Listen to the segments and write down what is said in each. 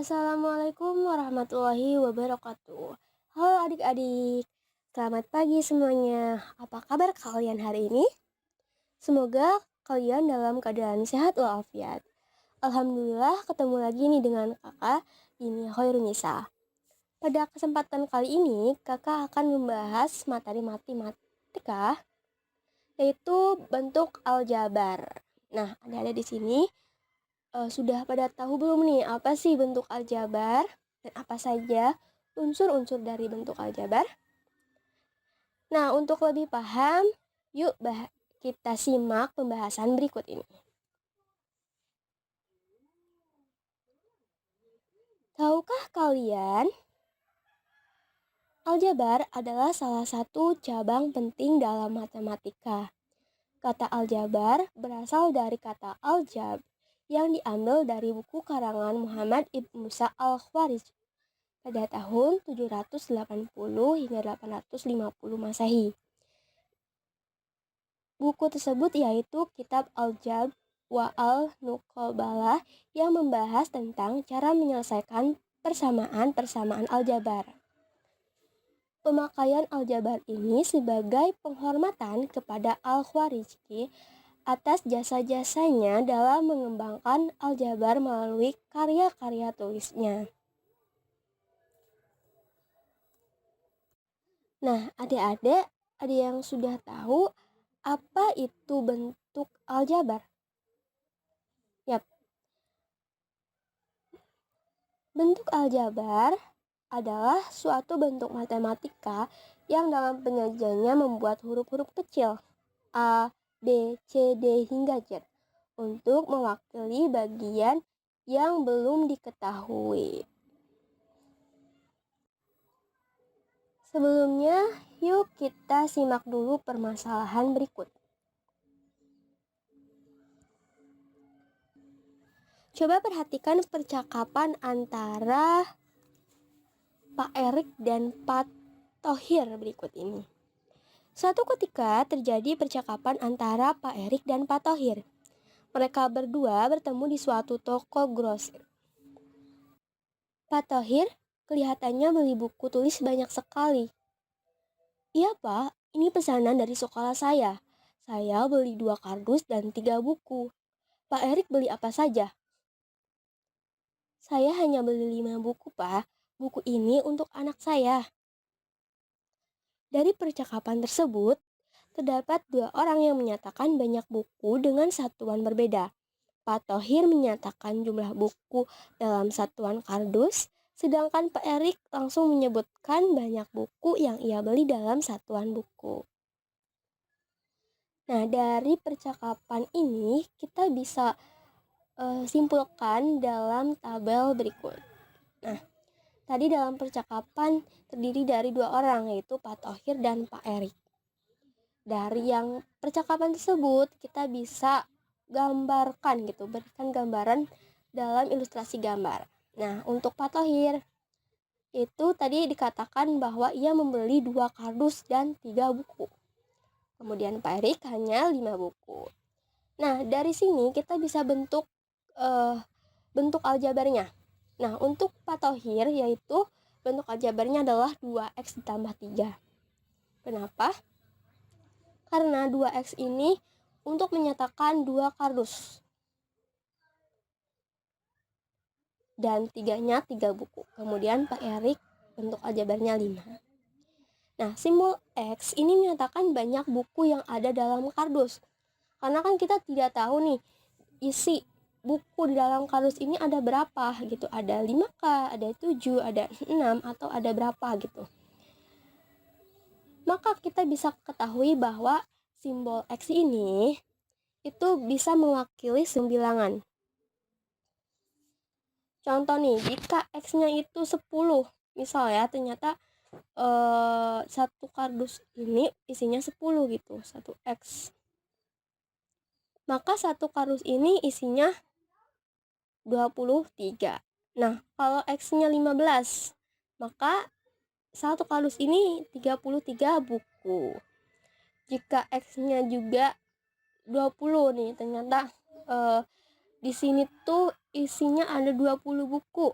Assalamualaikum warahmatullahi wabarakatuh. Halo adik-adik, selamat pagi semuanya. Apa kabar kalian hari ini? Semoga kalian dalam keadaan sehat walafiat. Alhamdulillah ketemu lagi nih dengan kakak ini Khairunisa. Pada kesempatan kali ini kakak akan membahas materi matematika yaitu bentuk aljabar. Nah, ada di sini sudah pada tahu belum nih apa sih bentuk aljabar dan apa saja unsur-unsur dari bentuk aljabar? Nah, untuk lebih paham, yuk kita simak pembahasan berikut ini. Tahukah kalian, aljabar adalah salah satu cabang penting dalam matematika. Kata aljabar berasal dari kata aljab yang diambil dari buku karangan Muhammad ibn Musa al-Khwarij pada tahun 780 hingga 850 Masehi. Buku tersebut yaitu Kitab Al-Jab wa Al-Nuqabalah yang membahas tentang cara menyelesaikan persamaan-persamaan aljabar. Pemakaian aljabar ini sebagai penghormatan kepada Al-Khwarizmi atas jasa-jasanya dalam mengembangkan aljabar melalui karya-karya tulisnya. Nah, adik-adik, ada yang sudah tahu apa itu bentuk aljabar? Yap, bentuk aljabar adalah suatu bentuk matematika yang dalam penyajiannya membuat huruf-huruf kecil A, B, C, D hingga Z untuk mewakili bagian yang belum diketahui. Sebelumnya, yuk kita simak dulu permasalahan berikut. Coba perhatikan percakapan antara Pak Erik dan Pak Thohir berikut ini. Suatu ketika terjadi percakapan antara Pak Erik dan Pak Thohir. Mereka berdua bertemu di suatu toko grosir. Pak Thohir kelihatannya beli buku tulis banyak sekali. Iya Pak, ini pesanan dari sekolah saya. Saya beli 2 kardus dan 3 buku. Pak Erik beli apa saja? Saya hanya beli 5 buku Pak. Buku ini untuk anak saya. Dari percakapan tersebut, terdapat 2 orang yang menyatakan banyak buku dengan satuan berbeda. Pak Thohir menyatakan jumlah buku dalam satuan kardus, sedangkan Pak Erik langsung menyebutkan banyak buku yang ia beli dalam satuan buku. Nah, dari percakapan ini kita bisa simpulkan dalam tabel berikut. Nah, tadi dalam percakapan terdiri dari 2 orang yaitu Pak Thohir dan Pak Erik. Dari yang percakapan tersebut kita bisa gambarkan gitu, berikan gambaran dalam ilustrasi gambar. Nah, untuk Pak Thohir itu tadi dikatakan bahwa ia membeli 2 kardus dan 3 buku. Kemudian Pak Erik hanya 5 buku. Nah, dari sini kita bisa bentuk aljabarnya. Nah, untuk Pak Thohir yaitu bentuk aljabarnya adalah 2x ditambah 3. Kenapa? Karena 2x ini untuk menyatakan 2 kardus. Dan 3-nya 3 buku. Kemudian Pak Erik bentuk aljabarnya 5. Nah, simbol X ini menyatakan banyak buku yang ada dalam kardus. Karena kan kita tidak tahu nih isi buku di dalam kardus ini ada berapa gitu. Ada 5K, ada 7, ada 6, atau ada berapa gitu. Maka kita bisa ketahui bahwa simbol X ini itu bisa mewakili bilangan. Contoh nih, jika X-nya itu 10, misal ya, ternyata satu kardus ini isinya 10 gitu, 1X. Maka satu kardus ini isinya 23. Nah, kalau X-nya 15, maka satu kardus ini 33 buku. Jika X-nya juga 20 nih, ternyata di sini tuh isinya ada 20 buku.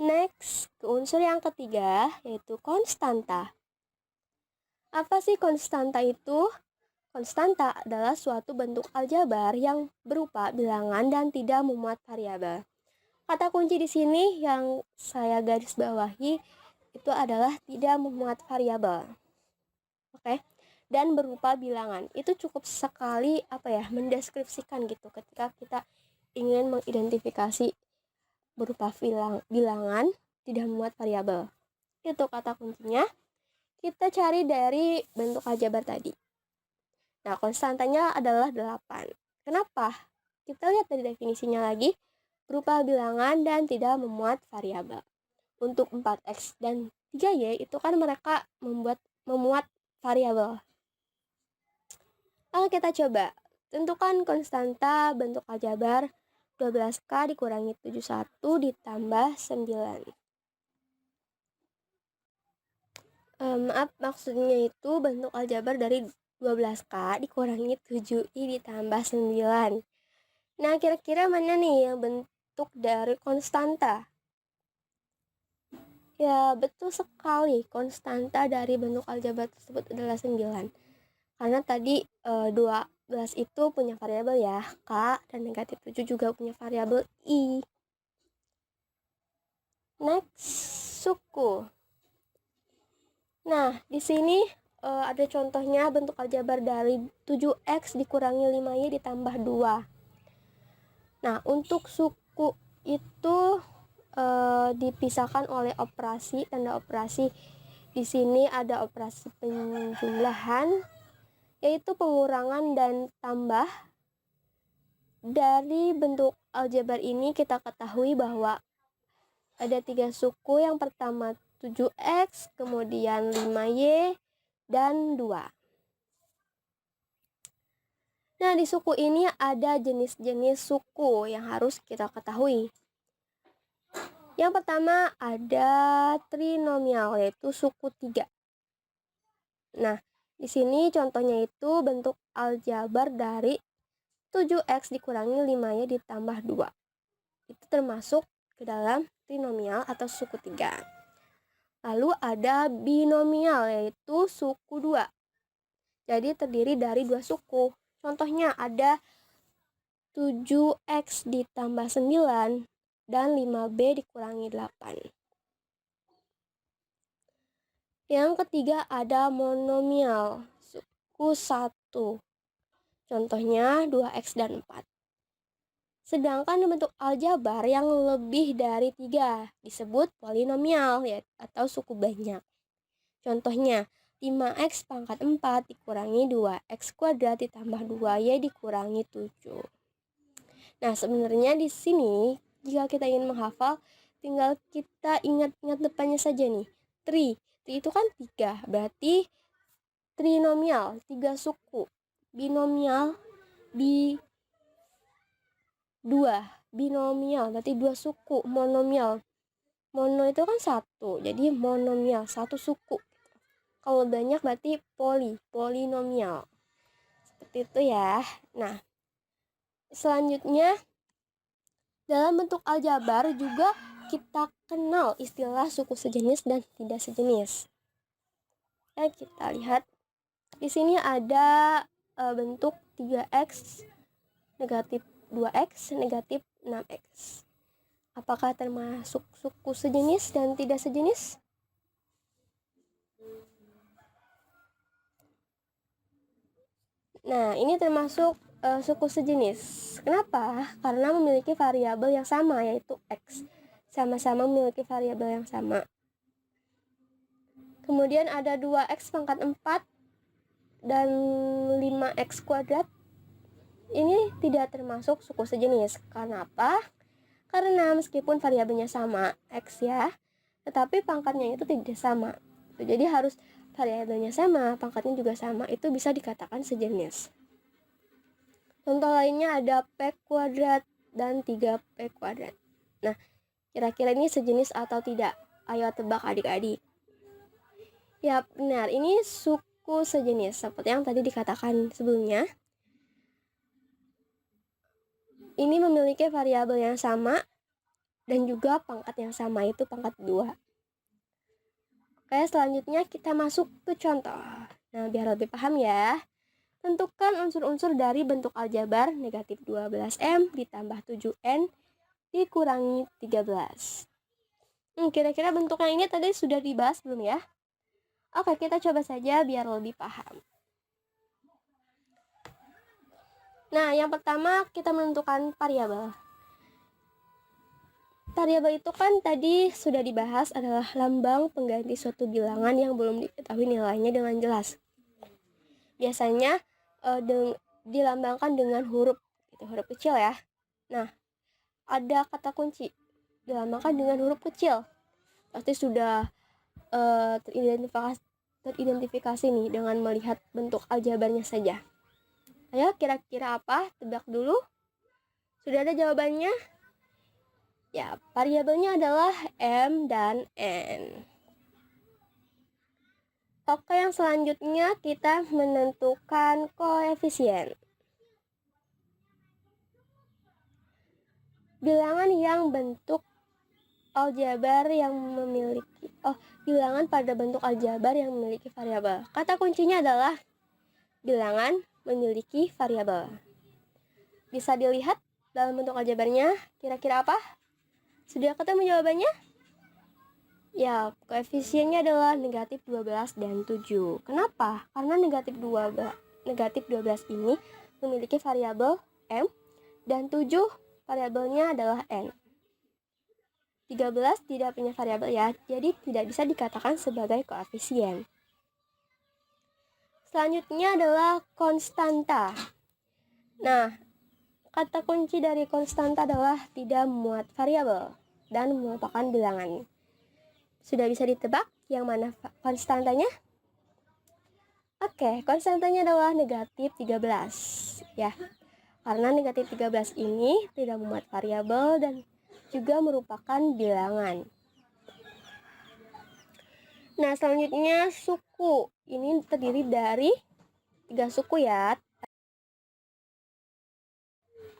Next, ke unsur yang ketiga, yaitu konstanta. Apa sih konstanta itu? Konstanta adalah suatu bentuk aljabar yang berupa bilangan dan tidak memuat variabel. Kata kunci di sini yang saya garis bawahi itu adalah tidak memuat variabel. Oke. Dan berupa bilangan. Itu cukup sekali mendeskripsikan gitu ketika kita ingin mengidentifikasi berupa bilangan tidak memuat variabel. Itu kata kuncinya. Kita cari dari bentuk aljabar tadi. Nah, konstantanya adalah 8. Kenapa? Kita lihat dari definisinya lagi, berupa bilangan dan tidak memuat variabel. Untuk 4x dan 3y itu kan mereka memuat variabel. Lalu kita coba tentukan konstanta bentuk aljabar 12K dikurangi 71 ditambah 9. Maksudnya itu bentuk aljabar dari 12K dikurangi 7i ditambah 9. Nah, kira-kira mana nih yang bentuk dari konstanta? Ya, betul sekali. Konstanta dari bentuk aljabar tersebut adalah 9. Karena tadi 12 itu punya variabel ya, K, dan negatif 7 juga punya variabel I. Next, suku. Nah, di sini ada contohnya bentuk aljabar dari 7x dikurangi 5y ditambah 2. Nah, untuk suku itu dipisahkan oleh operasi, tanda operasi. Di sini ada operasi penjumlahan, yaitu pengurangan dan tambah. Dari bentuk aljabar ini kita ketahui bahwa ada 3 suku. Yang pertama 7x, kemudian 5y, dan 2. Nah, di suku ini ada jenis-jenis suku yang harus kita ketahui. Yang pertama ada trinomial, yaitu suku 3. Nah, di sini contohnya itu bentuk aljabar dari 7x dikurangi 5y ditambah 2. Itu termasuk ke dalam trinomial atau suku 3. Lalu ada binomial, yaitu suku 2. Jadi terdiri dari 2 suku. Contohnya ada 7x ditambah 9 dan 5b dikurangi 8. Yang ketiga ada monomial, suku 1. Contohnya 2x dan 4. Sedangkan bentuk aljabar yang lebih dari 3 disebut polinomial atau suku banyak. Contohnya 5x pangkat 4 dikurangi 2x kuadrat ditambah 2y dikurangi 7. Nah, sebenarnya di sini jika kita ingin menghafal, tinggal kita ingat-ingat depannya saja nih. Tri itu kan 3, berarti trinomial 3 suku. Binomial 2, binomial berarti 2 suku. Monomial, mono itu kan 1, jadi monomial 1 suku. Kalau banyak berarti polinomial. Seperti itu ya. Nah, selanjutnya dalam bentuk aljabar juga kita kenal istilah suku sejenis dan tidak sejenis. Ya, kita lihat di sini ada bentuk 3x negatif 2x negatif 6x. Apakah termasuk suku sejenis dan tidak sejenis? Nah, ini termasuk suku sejenis. Kenapa? Karena memiliki variabel yang sama, yaitu x. Sama-sama memiliki variabel yang sama. Kemudian ada 2x pangkat 4 dan 5x kuadrat. Ini tidak termasuk suku sejenis. Karena apa? Karena meskipun variabelnya sama, x ya, tetapi pangkatnya itu tidak sama. Jadi harus variabelnya sama, pangkatnya juga sama, itu bisa dikatakan sejenis. Contoh lainnya ada p kuadrat dan 3p kuadrat. Nah, kira-kira ini sejenis atau tidak? Ayo tebak adik-adik. Ya, benar, ini suku sejenis, seperti yang tadi dikatakan sebelumnya. Ini memiliki variabel yang sama dan juga pangkat yang sama, itu pangkat 2. Oke, selanjutnya kita masuk ke contoh. Nah, biar lebih paham ya. Tentukan unsur-unsur dari bentuk aljabar negatif 12M ditambah 7N dikurangi 13. Kira-kira bentuknya ini tadi sudah dibahas belum ya? Oke, kita coba saja biar lebih paham. Nah, yang pertama kita menentukan variabel. Variabel itu kan tadi sudah dibahas adalah lambang pengganti suatu bilangan yang belum diketahui nilainya dengan jelas. Biasanya dilambangkan dengan huruf, huruf kecil ya. Nah, ada kata kunci dilambangkan dengan huruf kecil. Pasti sudah teridentifikasi nih dengan melihat bentuk aljabarnya saja. Ayo, kira-kira apa? Tebak dulu. Sudah ada jawabannya? Ya, variabelnya adalah M dan N. Oke, yang selanjutnya kita menentukan koefisien. Bilangan yang bentuk aljabar yang memiliki bilangan pada bentuk aljabar yang memiliki variabel. Kata kuncinya adalah bilangan memiliki variabel. Bisa dilihat dalam bentuk aljabarnya, kira-kira apa? Sudah ketemu jawabannya? Ya, koefisiennya adalah negatif 12 dan 7. Kenapa? Karena negatif 12 ini memiliki variabel M dan 7 variabelnya adalah N. 13 tidak punya variabel ya, jadi tidak bisa dikatakan sebagai koefisien. Selanjutnya adalah konstanta. Nah, kata kunci dari konstanta adalah tidak memuat variabel dan merupakan bilangan. Sudah bisa ditebak yang mana konstantanya? Oke, konstantanya adalah negatif 13 ya. Karena negatif 13 ini tidak memuat variabel dan juga merupakan bilangan. Nah, selanjutnya suku. Ini terdiri dari 3 suku ya.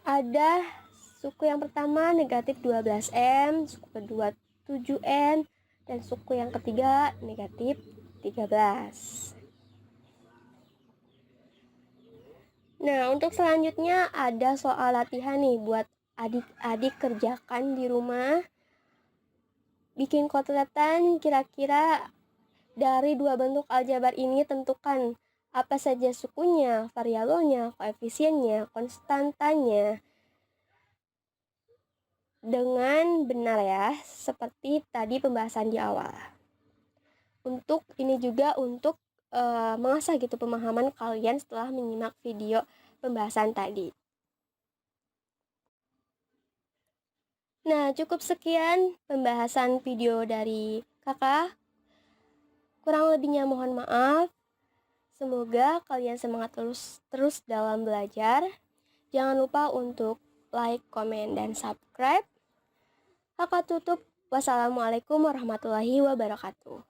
Ada suku yang pertama negatif 12M, suku kedua 7N, dan suku yang ketiga negatif 13. Nah, untuk selanjutnya ada soal latihan nih buat adik-adik kerjakan di rumah. Bikin kotlatan, kira-kira dari 2 bentuk aljabar ini tentukan apa saja sukunya, variabelnya, koefisiennya, konstantanya dengan benar ya, seperti tadi pembahasan di awal. Untuk ini juga untuk mengasah gitu pemahaman kalian setelah menyimak video pembahasan tadi. Nah, cukup sekian pembahasan video dari kakak. Kurang lebihnya mohon maaf. Semoga kalian semangat terus dalam belajar. Jangan lupa untuk like, komen, dan subscribe. Kakak tutup. Wassalamualaikum warahmatullahi wabarakatuh.